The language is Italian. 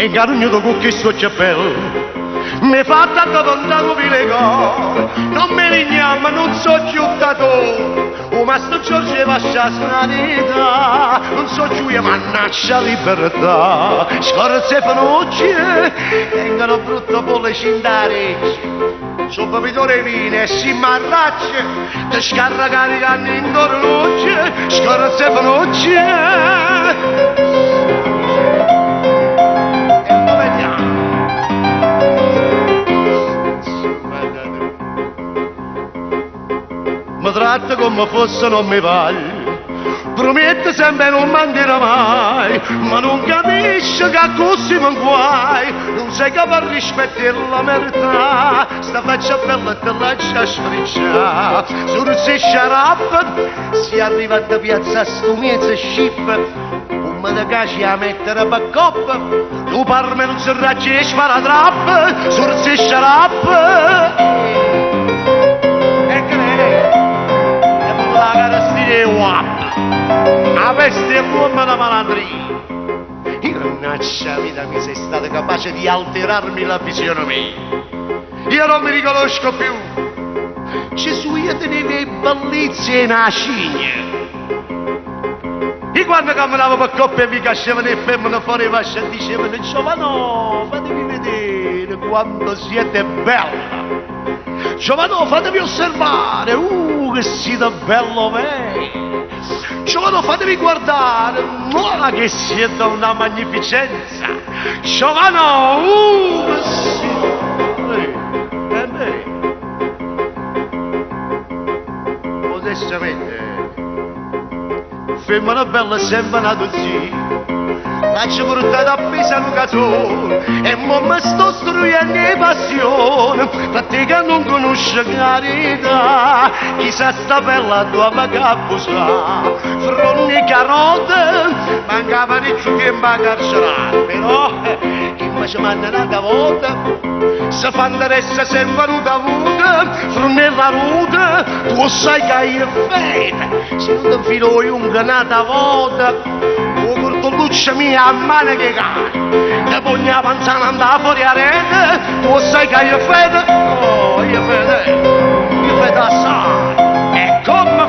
e ingarugnato con questo cappello. Mi fa tanto lontano mi legò, non mi rignama, non so più da tu. O Mastro Giorgio lascia sanità, non so più io mannaccia libertà. Scorze fanocce, vengono brutto per le cindarecce. Su papitore e vino e si marracce, ti scarra caricando in orologe, scorze fanocce. Mi tratta come fosse non mi vai, promette sempre non mancherà mai, ma non capisce che così mi guai, non sei capace di rispettare la verità, sta faccia bella e te lascia sfrecciare, sul se sciarap, si arriva da piazza Stumezza scip, come da caci a mettere per coppa, tu parmi non si raggi e spara trap, sul se sciarap. La cara stile guapa, la peste è buona da malandria. Io mannaggia vita mi sei stata capace di alterarmi la fisionomia. Io non mi riconosco più. Gesù, io tenevo le bellezze e una cigna. E quando camminavo per coppia mi cascevano le femmine fuori fascia e dicevano giovano, fatemi vedere quanto siete bella. Giovano, fatemi osservare, che siete bello me! Giovano, fatemi guardare, che siete una magnificenza! Giovano, che siete! Modestamente, femmina bella sembra una dozzina. L'ho portata appesa a un casone e mo mi sto struendo di passione perché che non conosce carità chissà sta bella tua macabusà fronni carote mancava di più che mi carcerare però che invece mi hanno data volta se fanno resta sempre venuta avuta fronnella ruta tu sai che io fede se non ti filo io un granata volta Luccia mia a mano che cane e poi la panzana andava fuori a rete tu sai che io fede assai e come